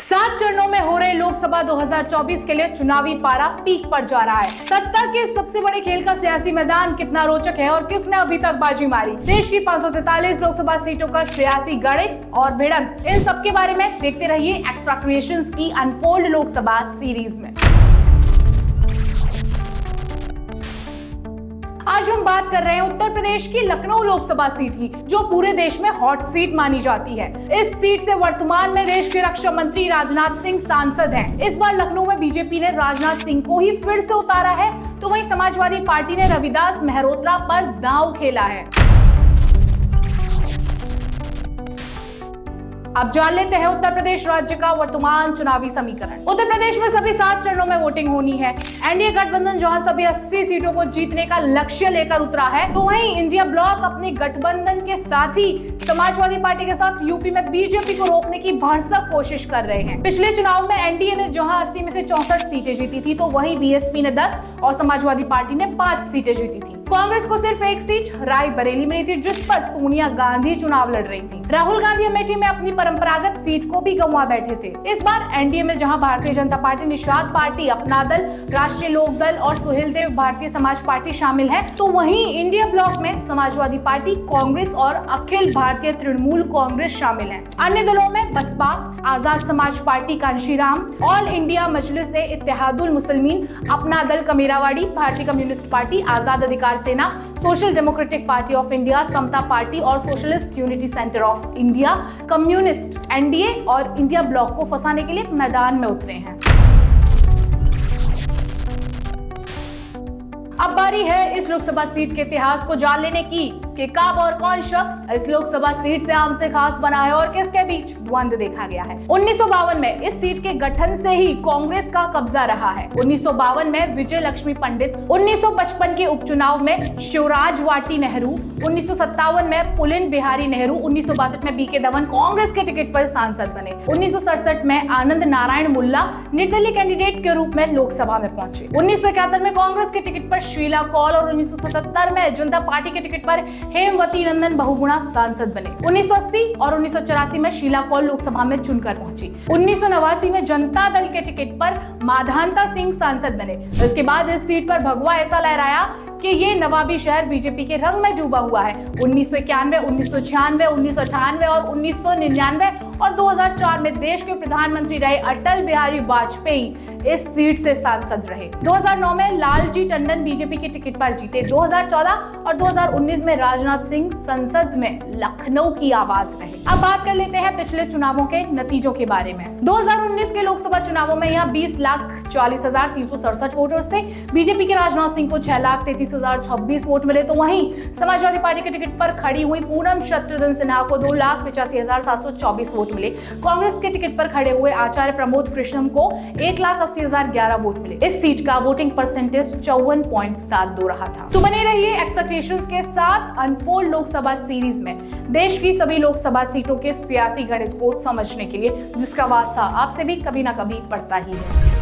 7 चरणों में हो रहे लोकसभा 2024 के लिए चुनावी पारा पीक पर जा रहा है। सत्ता के सबसे बड़े खेल का सियासी मैदान कितना रोचक है और किसने अभी तक बाजी मारी। देश की 543 लोकसभा सीटों का सियासी गणित और भिड़ंत, इन सब के बारे में देखते रहिए एक्स्ट्रा क्रिएशंस की अनफोल्ड लोकसभा सीरीज में। आज हम बात कर रहे हैं उत्तर प्रदेश की लखनऊ लोकसभा सीट की, जो पूरे देश में हॉट सीट मानी जाती है। इस सीट से वर्तमान में देश के रक्षा मंत्री राजनाथ सिंह सांसद हैं। इस बार लखनऊ में बीजेपी ने राजनाथ सिंह को ही फिर से उतारा है, तो वहीं समाजवादी पार्टी ने रविदास मेहरोत्रा पर दांव खेला है। अब जान लेते हैं उत्तर प्रदेश राज्य का वर्तमान चुनावी समीकरण। उत्तर प्रदेश में सभी 7 चरणों में वोटिंग होनी है। एनडीए गठबंधन जहां सभी 80 सीटों को जीतने का लक्ष्य लेकर उतरा है, तो वहीं इंडिया ब्लॉक अपने गठबंधन के साथ ही समाजवादी पार्टी के साथ यूपी में बीजेपी को रोकने की भरसक कोशिश कर रहे हैं। पिछले चुनाव में एनडीए ने जहां 80 में से 64 सीटें जीती थी, तो वहीं बीएसपी ने 10 और समाजवादी पार्टी ने 5 सीटें जीती थी। कांग्रेस को सिर्फ एक सीट रायबरेली मिली थी, जिस पर सोनिया गांधी चुनाव लड़ रही थी। राहुल गांधी अमेठी में अपनी परंपरागत सीट को भी गंवा बैठे थे। इस बार एनडीए में जहां भारतीय जनता पार्टी, निषाद पार्टी, अपना दल, राष्ट्रीय लोक दल और सुहेलदेव भारतीय समाज पार्टी शामिल है, तो वहीं इंडिया ब्लॉक में समाजवादी पार्टी, कांग्रेस और अखिल भारतीय तृणमूल कांग्रेस शामिल है। अन्य दलों में Baspa, Azad Samaj party Kanshiram, all India Majlis e Ittehadul Muslimeen, Apna Dal Kamerawadi, Bharatiya communist party, Azad Adhikar Sena, social democratic party of India, Samata party और socialist unity centre of India, communist, NDA और इंडिया ब्लॉक को फंसाने के लिए मैदान में उतरे हैं। अब बारी है इस लोकसभा सीट के इतिहास को जान लेने की कि कब और कौन शख्स इस लोकसभा सीट से आम से खास बना है और किसके बीच द्वंद देखा गया है। 1952 में इस सीट के गठन से ही कांग्रेस का कब्जा रहा है। 1952 में विजय लक्ष्मी पंडित, 1955 के उपचुनाव में शिवराज वाटी नेहरू, 1957 में पुलिन बिहारी नेहरू, 1962 में बीके धवन कांग्रेस के टिकट पर सांसद बने। 1967 में आनंद नारायण मुल्ला निर्दलीय कैंडिडेट के रूप में लोकसभा में पहुंचे। 1971 में कांग्रेस के टिकट पर शीला कौल और 1977 में जनता पार्टी के टिकट पर हेमवती नंदन बहुगुणा सांसद बने। 1980 और 1984 में शीला कौल लोकसभा में चुनकर पहुंची। 1989 में जनता दल के टिकट पर माधांता सिंह सांसद बने। इसके बाद इस सीट पर भगवा ऐसा लहराया कि ये नवाबी शहर बीजेपी के रंग में डूबा हुआ है। 1991, 1996, 1998 और 1999 और 2004 में देश के प्रधानमंत्री रहे अटल बिहारी वाजपेयी इस सीट से सांसद रहे। 2009 में लालजी टंडन बीजेपी के टिकट पर जीते। 2014 और 2019 में राजनाथ सिंह संसद में लखनऊ की आवाज रहे। अब बात कर लेते हैं पिछले चुनावों के नतीजों के बारे में। 2019 के लोकसभा चुनावों में यहाँ 20,40,367 वोटर्स थे। बीजेपी के राजनाथ सिंह को 6,33,026 वोट मिले, तो वहीं समाजवादी पार्टी के टिकट पर खड़ी हुई पूनम शत्रुघ्न सिन्हा को 2,85,724 वोट मिले। कांग्रेस के टिकट पर खड़े हुए आचार्य प्रमोद कृष्णम को 1,80,011 वोट मिले। इस सीट का वोटिंग परसेंटेज 54.72 रहा था। तो बने रहिए एक्स्ट्रा क्रिएशंस के साथ अनफोल्ड लोकसभा सीरीज में देश की सभी लोकसभा सीटों के सियासी गणित को समझने के लिए, जिसका वास्ता आपसे भी कभी ना कभी पड़ता ही है।